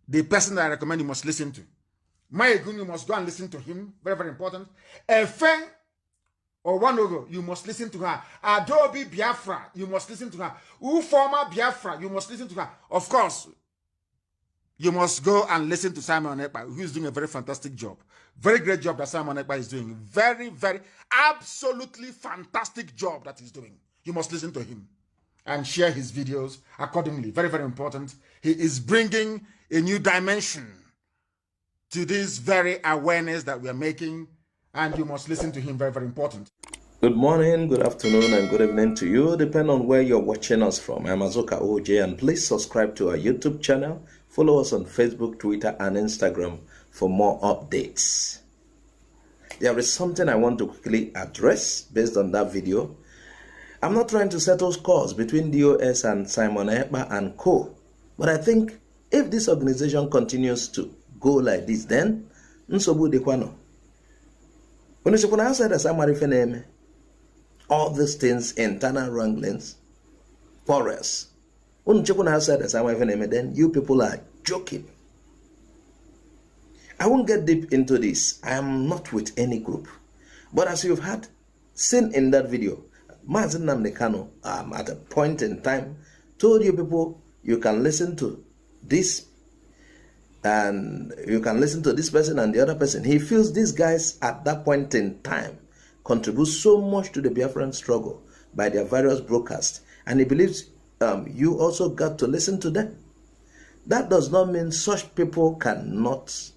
the person that I recommend you must listen to. Maegun, you must go and listen to him. Very, very important. Efe or Wanogo, you must listen to her. Adobe Biafra, you must listen to her. Uforma Biafra, you must listen to her. Of course, you must go and listen to Simon Ekpa, who is doing a very fantastic job. Very great job that Simon Ekpa is doing. Very, very, absolutely fantastic job that he's doing. You must listen to him and share his videos accordingly. Very, very important. He is bringing a new dimension to this very awareness that we are making, and you must listen to him. Very, very important. Good morning, good afternoon, and good evening to you, depending on where you're watching us from. I'm Azoka OJ, and please subscribe to our YouTube channel. Follow us on Facebook, Twitter, and Instagram for more updates. There is something I want to quickly address based on that video. I'm not trying to settle scores between DOS and Simon Ekpa and co. But I think if this organization continues to go like this, then Nsobu Dekwano. When you outside as Amarifeneme, all these things, internal wranglings, quarrels. When you outside as Amarifeneme, then you people are joking. I won't get deep into this. I am not with any group. But as you've had seen in that video, Nnamdi Kanu at a point in time told you people you can listen to this and you can listen to this person and the other person. He feels these guys at that point in time contribute so much to the Biafran struggle by their various broadcasts, and he believes you also got to listen to them. That does not mean such people cannot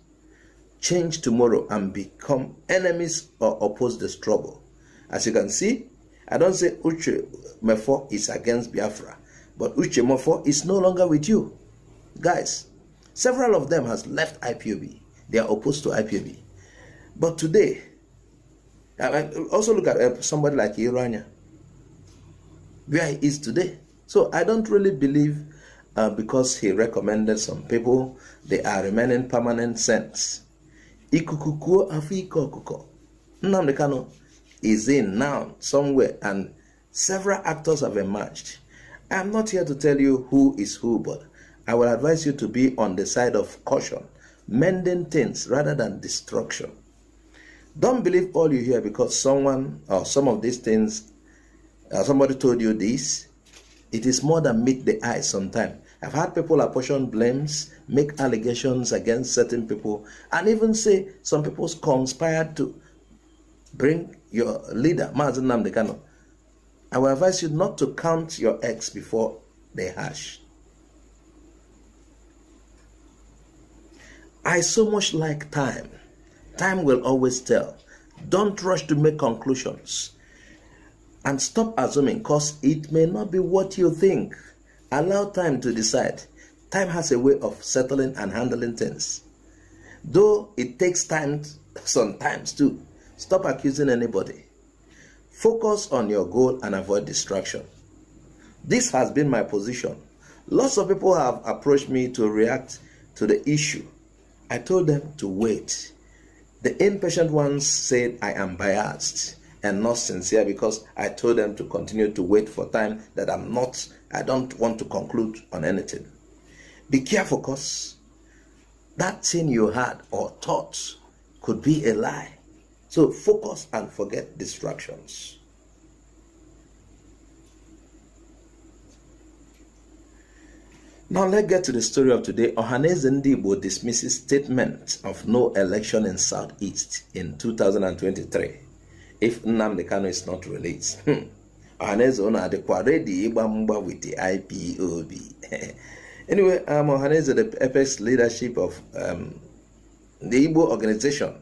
change tomorrow and become enemies or oppose the struggle. As you can see, I don't say Uche Mefo is against Biafra, but Uche Mefo is no longer with you. Guys, several of them has left IPOB. They are opposed to IPOB. But today, I also look at somebody like Irania, where he is today. So I don't really believe because he recommended some people, they are remaining permanent saints. Ikukukuo afiko kuko. Nnamdi Kanu is in now somewhere, and several actors have emerged. I am not here to tell you who is who, but I will advise you to be on the side of caution, mending things rather than destruction. Don't believe all you hear because someone or some of these things, somebody told you this. It is more than meet the eye sometimes. I've had people apportion blames, make allegations against certain people, and even say some people conspired to bring your leader, Nnamdi Kanu. I will advise you not to count your eggs before they hatch. I so much like time. Time will always tell. Don't rush to make conclusions. And stop assuming, because it may not be what you think. Allow time to decide. Time has a way of settling and handling things. Though it takes time sometimes too. Stop accusing anybody. Focus on your goal and avoid distraction. This has been my position. Lots of people have approached me to react to the issue. I told them to wait. The impatient ones said I am biased and not sincere because I told them to continue to wait for time that I don't want to conclude on anything. Be careful, because that thing you had or thought could be a lie. So focus and forget distractions. Now let's get to the story of today. Ohanaeze Ndigbo dismisses statement of no election in Southeast in 2023 if Nnamdi Kanu is not released. Ohanaeze ona adekwa ready igba with the IPOB. Anyway, Ohanaeze, the apex leadership of the Igbo organization,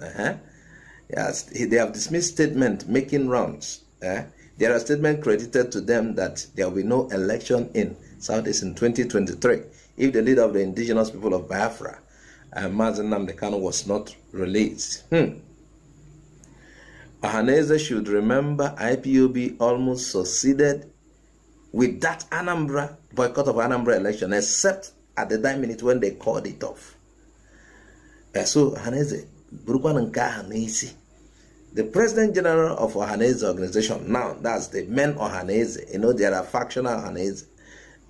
yes, they have dismissed statement making rounds. There are statements credited to them that there will be no election in Southeast in 2023 if the leader of the indigenous people of Biafra, Nnamdi Kanu, was not released. Ohanaeze should remember IPOB almost succeeded with that Anambra boycott of Anambra election, except at the 9 minute when they called it off. So Ohanaeze, the President General of Ohanaeze organization, now that's the main Ohanaeze, there are factional Ohanaeze.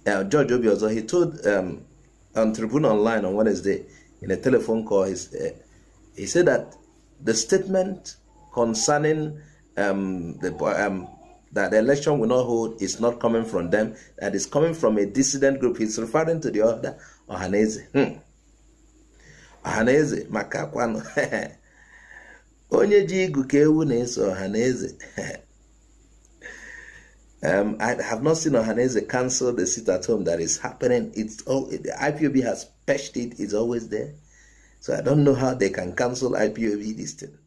George Obiozo, he told on Tribune Online on Wednesday in a telephone call. He said that the statement concerning that the election will not hold is not coming from them, that is coming from a dissident group. He's referring to the other Ohanaeze. Ohanaeze makakwano. Onye ji igu ka ewu na-eso Ohanaeze. I have not seen Ohanaeze cancel the sit at home that is happening. The IPOB has patched it, it's always there. So I don't know how they can cancel IPOB this thing.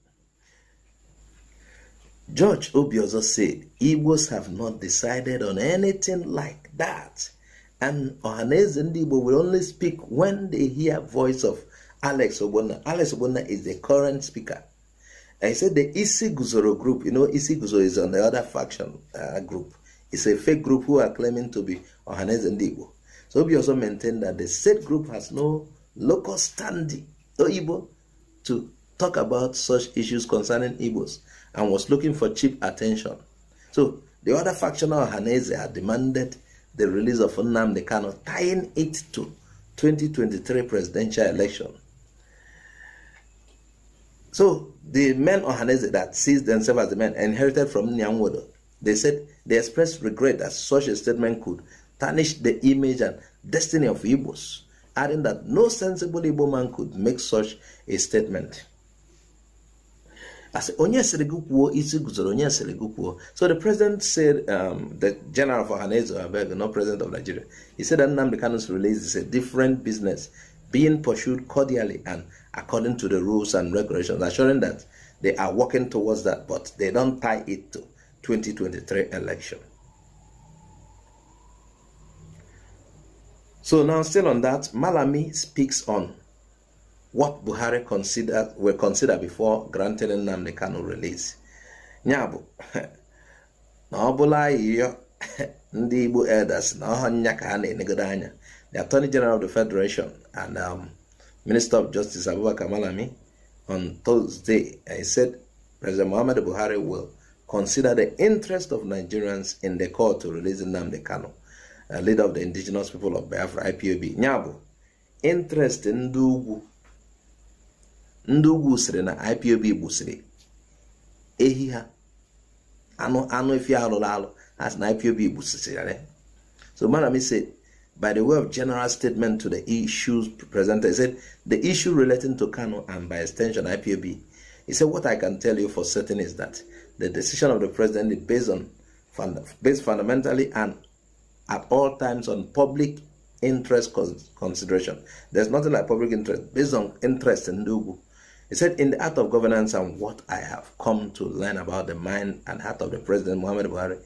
George Obiozo said, Igbos have not decided on anything like that. And Ohanaeze and Igbo will only speak when they hear voice of Alex Ogbonna. Alex Ogbonna is the current speaker. And he said the Isi Guzoro group, Isi Guzoro is on the other faction group. It's a fake group who are claiming to be Ohanaeze and Igbo. So Obiozo maintained that the said group has no local standing, no Igbo, to talk about such issues concerning Igbos, and was looking for cheap attention. So the other faction of Ohanaeze had demanded the release of Nnamdi Kanu, tying it to 2023 presidential election. So the men Ohanaeze that sees themselves as the men inherited from Nyangwodo, they said they expressed regret that such a statement could tarnish the image and destiny of Igbos, adding that no sensible Igbo man could make such a statement. So the president said, the general of Ohanaeze, not president of Nigeria, he said that Nnamdi Kanu's release is a different business being pursued cordially and according to the rules and regulations, assuring that they are working towards that, but they don't tie it to 2023 election. So now, still on that, Malami speaks on what Buhari will consider before granting Nnamdi Kanu release. Nyabu, na obula iyo ndi Igbo elders na ohanya ka ha na-enegodo anya. The Attorney General of the Federation and Minister of Justice Abubakar Malami on Thursday, he said President Muhammad Buhari will consider the interest of Nigerians in the call to release Nnamdi Kanu, leader of the indigenous people of Biafra, IPOB. Nyabu, interest in Ndugu siri na IPOB busiri ehi ha anu efi alolo as na IPOB busiri. So Malami said, by the way of general statement to the issues presented, he said the issue relating to Kanu and by extension IPOB, he said what I can tell you for certain is that the decision of the president is based fundamentally and at all times on public interest consideration. There's nothing like public interest, based on interest in Ndugu. He said, in the art of governance and what I have come to learn about the mind and heart of the President Muhammad Buhari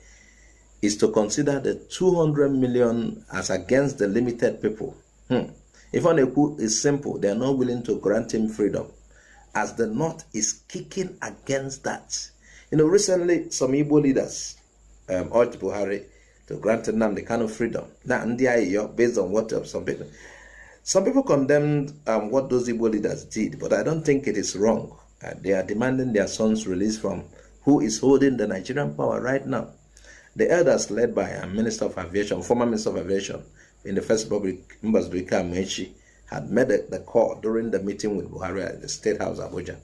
is to consider the 200 million as against the limited people. If Oneku is simple, they are not willing to grant him freedom, as the North is kicking against that. Recently, some Igbo leaders urged Buhari to grant Nnamdi Kanu freedom. Now, based on what some people condemned what those Igbo leaders did, but I don't think it is wrong. They are demanding their sons release from who is holding the Nigerian power right now. The elders, led by a Minister of Aviation, former Minister of Aviation in the First Republic, Mbazduika Mwenchi, had made the call during the meeting with Buhari at the State House, Abuja.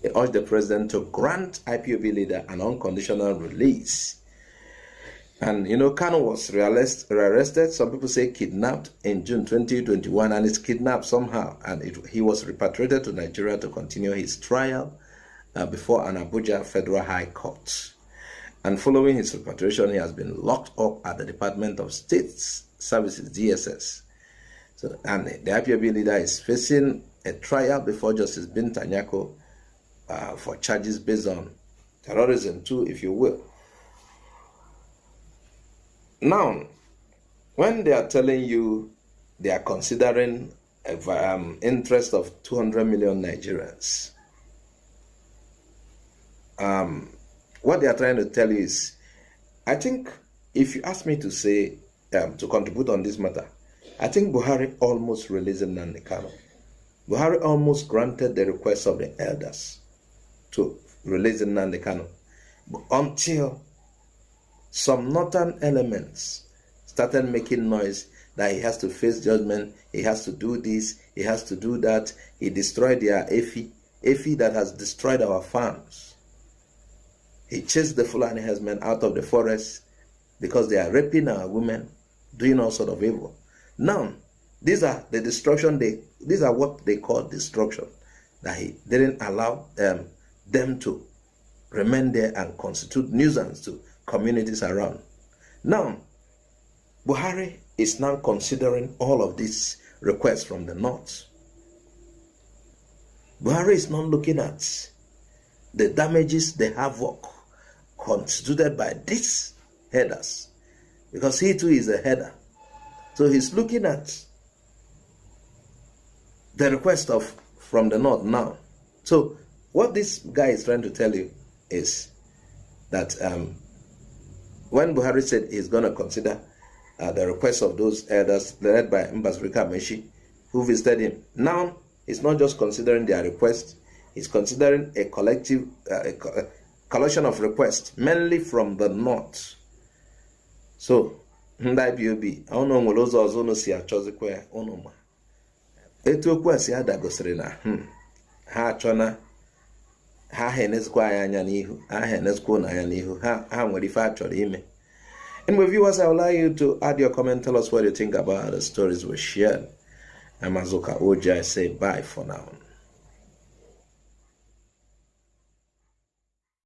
They urged the president to grant IPOB leader an unconditional release. And Kanu was rearrested, some people say kidnapped, in June 2021, and is kidnapped somehow. And he was repatriated to Nigeria to continue his trial before an Abuja Federal High Court. And following his repatriation, he has been locked up at the Department of State Services, DSS. And the IPOB leader is facing a trial before Justice Binta Nyako for charges based on terrorism too, if you will. Now, when they are telling you they are considering interest of 200 million Nigerians, what they are trying to tell you is, I think, if you ask me to say, to contribute on this matter, I think Buhari almost released Nnamdi Kanu. Buhari almost granted the request of the elders to release Nnamdi Kanu, until some northern elements started making noise that he has to face judgment, he has to do this, he has to do that. He destroyed their Efi that has destroyed our farms. He chased the Fulani herdsmen out of the forest because they are raping our women, doing all sort of evil. Now, these are the destruction, these are what they call destruction, that he didn't allow them to remain there and constitute nuisance to communities around. Now, Buhari is now considering all of these requests from the north. Buhari is not looking at the damages, the havoc constituted by these headers, because he too is a header. So he's looking at the request from the north now. So what this guy is trying to tell you is that when Buhari said he's going to consider the request of those elders led by Mbazurika Meshi, who visited him, now he's not just considering their request, he's considering a collective a collection of requests, mainly from the north. So, IPOB, I don't know what those are no si achozikwe onoma. Etu okwu asi adagosiri na ha achona ha henezikwa anya n'ihu, ha henezikwa na anya n'ihu, ha nwere ife achọrọ ime. Anyway, viewers, I would like you to add your comment, tell us what you think about the stories we shared. I'm Azuka Oja, I say bye for now.